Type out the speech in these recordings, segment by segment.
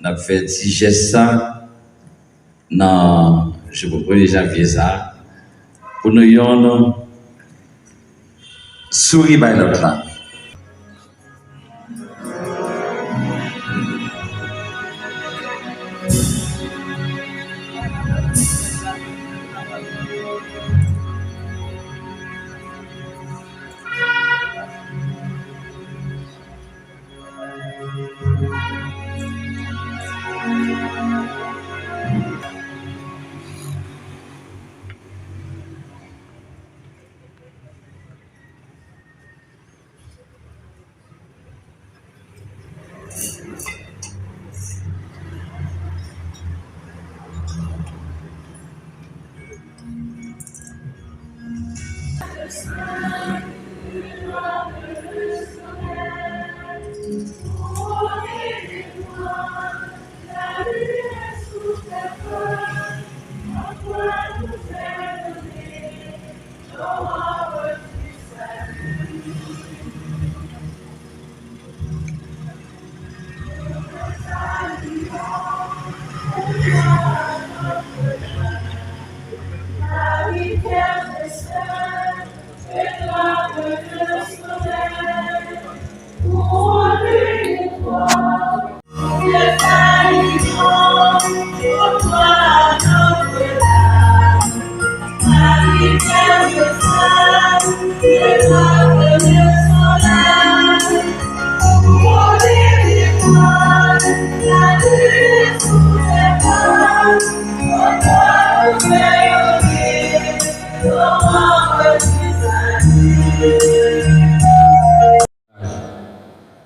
a fait 10 gestes ça, non, je vous prie janvier ça, pour nous yon sourire par l'autre là.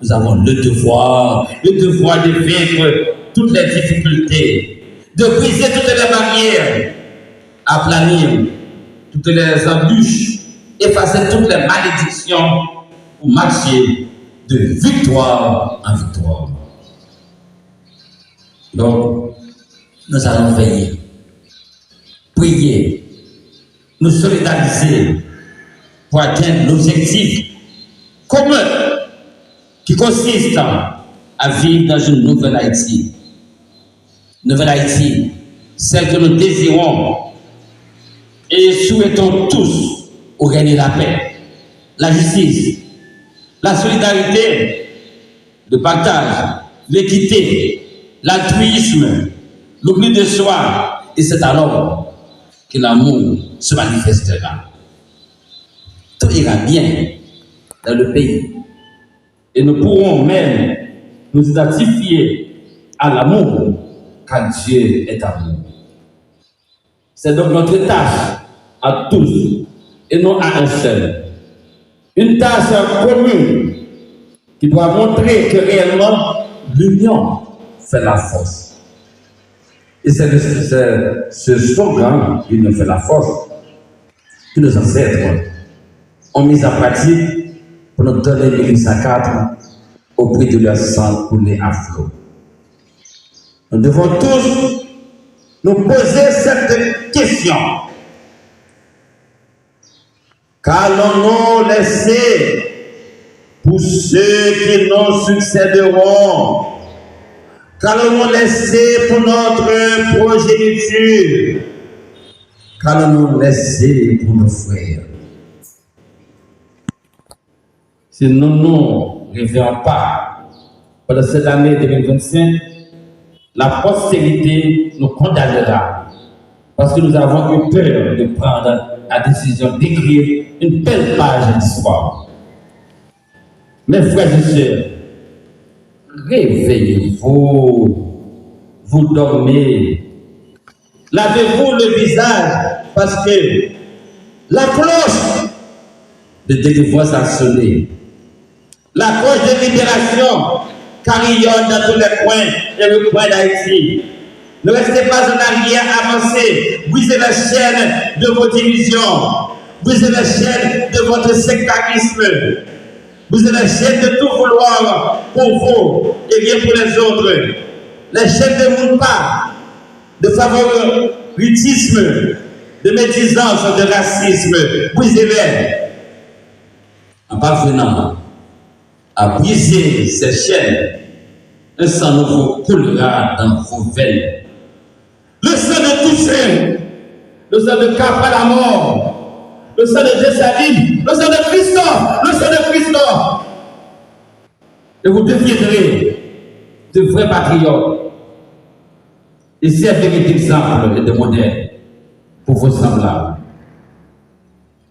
Nous avons le devoir de vaincre toutes les difficultés, de briser toutes les barrières, aplanir toutes les embûches, effacer toutes les malédictions pour marcher de victoire en victoire. Donc, nous allons veiller, prier, nous solidariser pour atteindre l'objectif commun qui consiste à vivre dans une nouvelle Haïti. Nouvelle Haïti, celle que nous désirons et souhaitons tous au règne de la paix, la justice, la solidarité, le partage, l'équité, l'altruisme, l'oubli de soi, et c'est alors que l'amour se manifestera. Tout ira bien dans le pays. Et nous pourrons même nous identifier à l'amour, car Dieu est amour. C'est donc notre tâche à tous, et non à un seul. Une tâche commune qui doit montrer que réellement l'union fait la force. Et c'est ce slogan qui nous fait la force que nos ancêtres ont mis en pratique pour nous donner l'Église à 4 au prix de leur sang coulé à flot. Nous devons tous nous poser cette question. Qu'allons-nous laisser pour ceux qui nous succéderont? Qu'allons-nous laisser pour notre progéniture? Qu'allons-nous laisser pour nos frères? Si nous ne nous réveillons pas pendant cette année 2025, la postérité nous condamnera parce que nous avons eu peur de prendre la décision d'écrire une belle page d'histoire. Mes frères et sœurs, réveillez-vous, vous dormez, lavez-vous le visage parce que la cloche de délivrance a sonné. La cloche de libération carillonne dans tous les coins et recoins d'Haïti. Ne restez pas en arrière, avancez, brisez la chaîne de vos divisions, brisez la chaîne de votre sectarisme, brisez la chaîne de tout vouloir pour vous et bien pour les autres. Les chaînes de mon pas, de favoritisme, de médisance, de racisme, brisez-les. En parvenant à briser ces chaînes, un sang nouveau coulera dans vos veines. Le sang de Toussaint, le sang de Capra la mort, le sang de Dessaline, le sang de Christophe, le sang de Christophe. Et vous deviendrez de vrais patriotes. Et servirez d'exemple et de modèle pour vos semblables.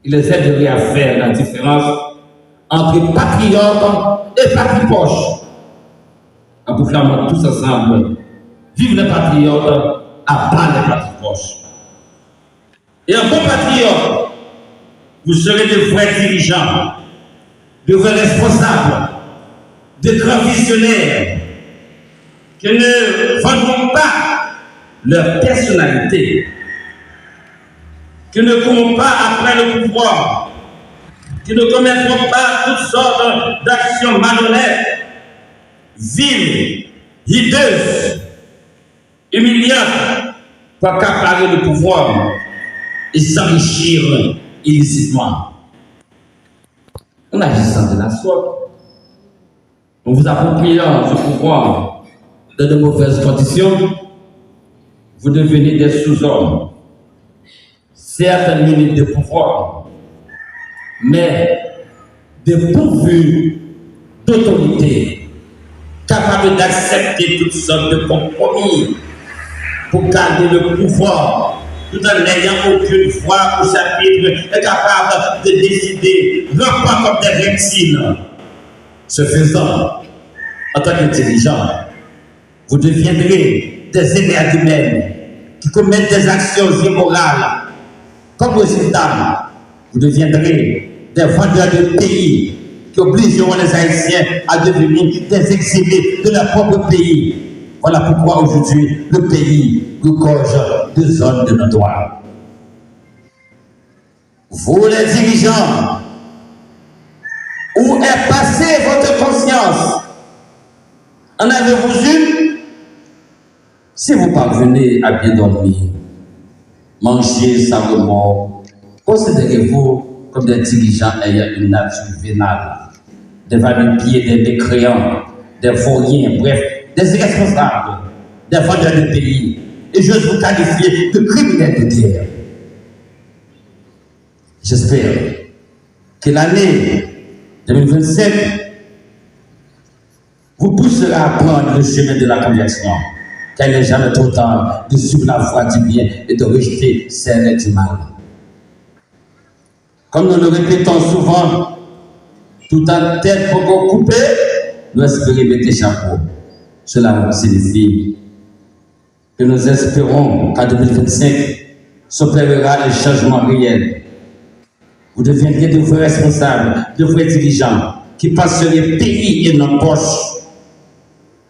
Il les aiderait à faire la différence entre patriotes et patripoches. En proclamant tous ensemble, vive les patriotes, abat les patripoches. Et un bon patriote, vous serez de vrais dirigeants, de vrais responsables, de grands visionnaires, qui ne vendront pas leur personnalité, qui ne courront pas après le pouvoir, qui ne commettront pas toutes sortes d'actions malhonnêtes, viles, hideuses, humiliantes, pour accaparer le pouvoir et s'enrichir illicitement. En agissant de la sorte, en vous appropriant ce pouvoir dans de mauvaises conditions, vous devenez des sous-hommes, certes limites de pouvoir, mais dépourvus d'autorité, capables d'accepter toutes sortes de compromis pour garder le pouvoir, tout en n'ayant aucune foi au chapitre, est capable de décider, rampant comme des reptiles. Ce faisant, en tant que dirigeant, vous deviendrez des énergies humaines qui commettent des actions immorales. Comme résultat, vous deviendrez des vendeurs de pays qui obligeront les Haïtiens à devenir des exilés de leur propre pays. Voilà pourquoi aujourd'hui le pays regorge de zones de non-droit. Vous les dirigeants, où est passée votre conscience? En avez-vous une? Si vous parvenez à bien dormir, manger sans remords, considérez-vous comme des dirigeants ayant une nature vénale, des va-de-pied, des mécréants, des vauriens, bref, des irresponsables, des vendeurs de pays, et j'ose vous qualifier de criminels de guerre. J'espère que l'année 2027 vous poussera à prendre le chemin de la conversion, car il n'est jamais trop tard de suivre la voie du bien et de rejeter celle du mal. Comme nous le répétons souvent, tout en tête pour couper, nous espérons mettre chapeau. Cela signifie que nous espérons qu'en 2025 s'opérera un changement réel. Vous deviendrez de vrais responsables, de vrais dirigeants qui passeraient pays et nos poches.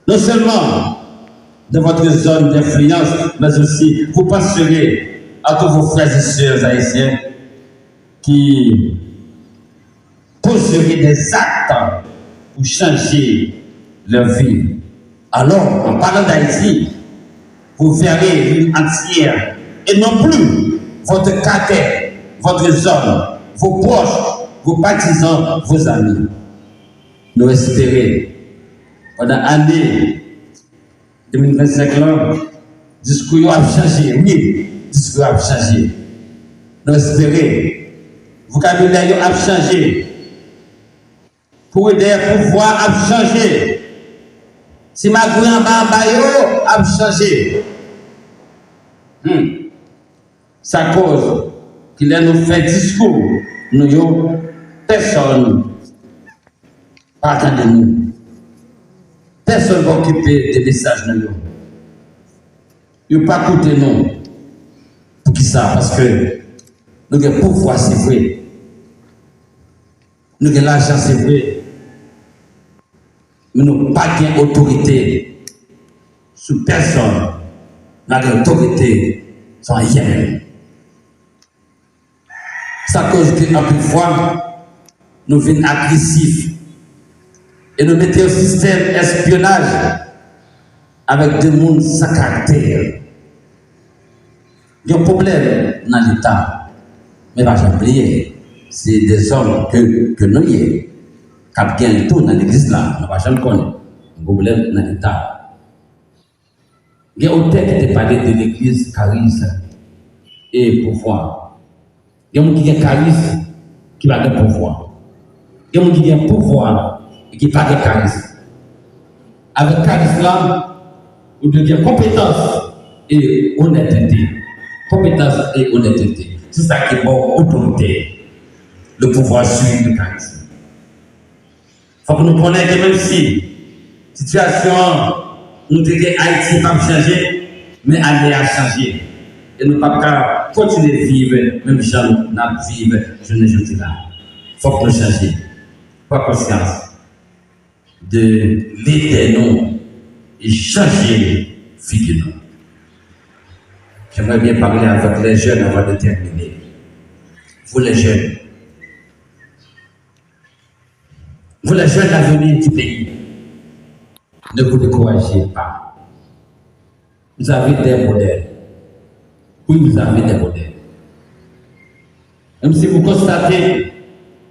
Non seulement dans votre zone d'influence, mais aussi vous passerez à tous vos frères et sœurs haïtiens qui poseraient des actes pour changer leur vie. Alors, en parlant d'Haïti, vous verrez l'île entière et non plus votre quartier, votre zone, vos proches, vos partisans, vos amis. Nous espérons, pendant l'année 2025, le discours a changé. Oui, le discours a changé. Nous espérons, le vocabulaire a changé. Pour aider le pouvoir a changé. Si ma grand-mère a changé. Ça cause qu'il nous fait discours. Nous, personne pas de nous. Personne va occuper des messages de nous. Il ne pas écouter nous. Pour qui ça? Parce que nous avons pouvoir, c'est vrai. Nous avons l'argent, c'est vrai. Mais nous n'avons pas d'autorité sur personne. Nous avons autorité sur rien. Ça cause qu'en plus de fois, nous venons agressifs. Et nous mettons un système d'espionnage avec des gens sans caractère. Il y a un problème dans l'État. Mais pas jamais oublier, c'est des hommes que nous y qui gagnent tout dans l'église là. Nous ne pas jamais connaître. problème dans l'État. Il y a autant qui te parlé de l'église charisme et pouvoir. Il y a des gens qui ont charisme qui va de pouvoir. Il y a des gens qui ont pouvoir et qui n'ont pas de charisme. Avec charisme là, vous devez compétence et honnêteté. Compétence et honnêteté. C'est ça qui est bon, autorité. Le pouvoir suit le charisme. Il faut que nous connaissions que même si la situation, nous disons Haïti n'a pas changé, mais elle a changé. Et nous ne pouvons pas continuer à vivre, même si nous n'avons pas vivre, je ne dis là. Il faut que nous changions. Pas conscience de l'aider nous et changer vie de nous. J'aimerais bien parler avec les jeunes avant de terminer. Vous les jeunes, l'avenir du pays, ne vous découragez pas. Vous avez des modèles. Oui, vous avez des modèles. Même si vous constatez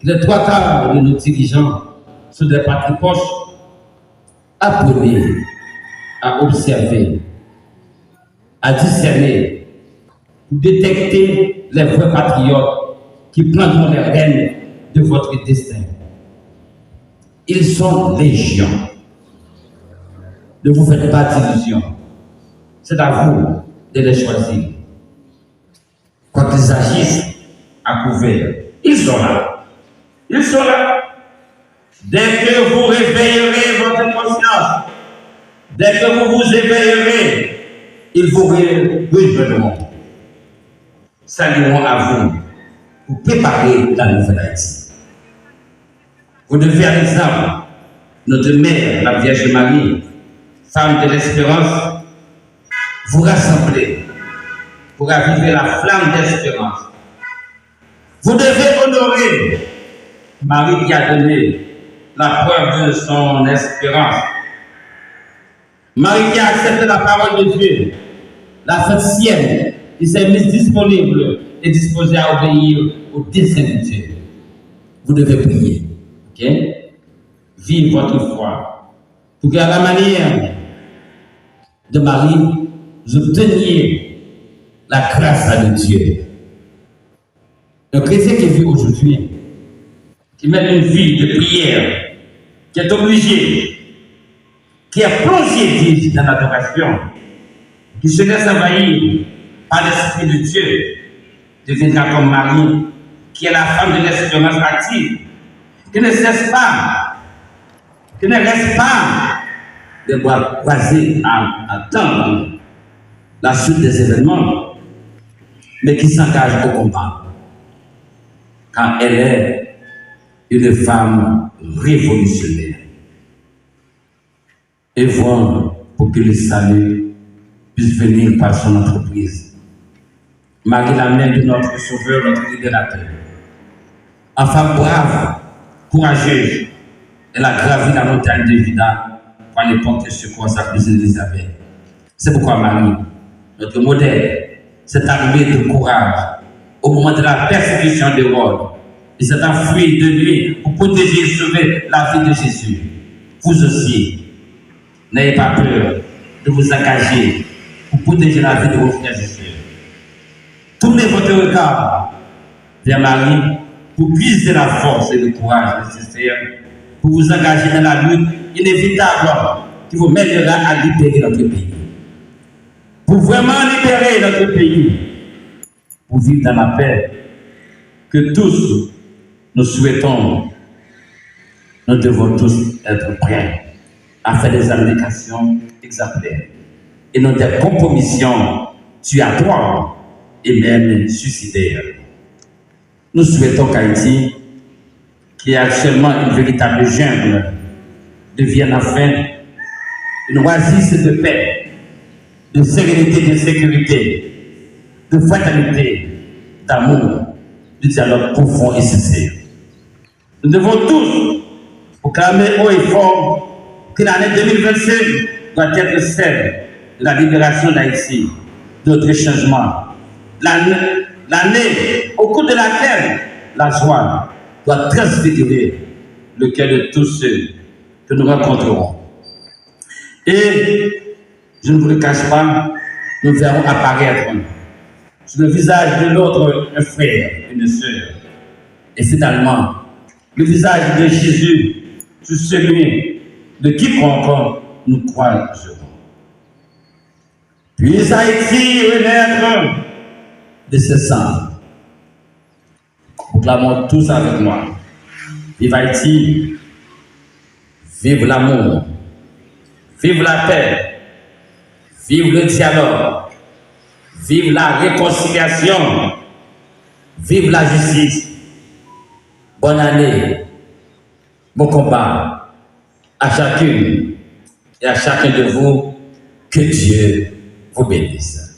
que les 3 quarts de nos dirigeants sont des partis proches, apprenez à observer, à discerner, pour détecter les vrais patriotes qui prendront les rênes de votre destin. Ils sont légion. Ne vous faites pas d'illusions. C'est à vous de les choisir. Quand ils agissent à couvert, ils sont là. Ils sont là. Dès que vous réveillerez votre conscience, dès que vous vous éveillerez, ils vous rejoindront. Saluons à vous pour préparer la nouvelle Haïti. Vous devez, à l'exemple, notre mère, la Vierge Marie, femme de l'espérance, vous rassembler pour raviver la flamme d'espérance. Vous devez honorer Marie qui a donné la preuve de son espérance. Marie qui a accepté la parole de Dieu, la fait sienne, qui s'est mise disponible et disposée à obéir au dessein de Dieu. Vous devez prier. Ok? Vive votre foi. Pour qu'à la manière de Marie, vous obteniez la grâce de Dieu. Un chrétien qui vit aujourd'hui, qui mène une vie de prière, qui est obligé, qui est plongé dans l'adoration, qui se laisse envahir par l'Esprit de Dieu, deviendra comme Marie, qui est la femme de l'espérance active, qui ne cesse pas, qui ne reste pas de bras croisés à attendre la suite des événements, mais qui s'engage au combat, car elle est une femme révolutionnaire. Et voir pour que le salut puisse venir par son entreprise. Marie, la mère de notre Sauveur, notre libérateur. Enfin brave, courageuse, elle a gravi la montagne de Vida pour aller porter secours à sa cousine Elisabeth. C'est pourquoi Marie, notre modèle, s'est armée de courage au moment de la persécution d'Hérode. Il s'est enfui de lui pour protéger et sauver la vie de Jésus. Vous aussi, n'ayez pas peur de vous engager pour protéger la vie de vos frères et sœurs. Tournez votre regard vers Marie pour puiser la force et le courage nécessaires pour vous engager dans la lutte inévitable qui vous mènera à libérer notre pays. Pour vraiment libérer notre pays, pour vivre dans la paix que tous nous souhaitons, nous devons tous être prêts à faire des applications exemplaires et non des compromissions tuatoires et même suicidaires. Nous souhaitons qu'Haïti, qui est actuellement une véritable jungle, devienne enfin une oasis de paix, de sérénité, de sécurité, de fraternité, d'amour, de dialogue profond et sincère. Nous devons tous proclamer haut et fort que l'année 2025 doit être celle de la libération d'Haïti, de notre changement. L'année au cours de laquelle la joie doit transfigurer le cœur de tous ceux que nous rencontrerons. Et je ne vous le cache pas, nous verrons apparaître sur le visage de notre frère et de sœur. Et finalement, le visage de Jésus sur celui de quiconque nous croiserons. Puis Haïti renaître de ce sang. Proclamons tous avec moi. Vive Haïti, vive l'amour, vive la paix, vive le dialogue, vive la réconciliation, vive la justice. Bonne année, bon combat à chacune et à chacun de vous. Que Dieu vous bénisse.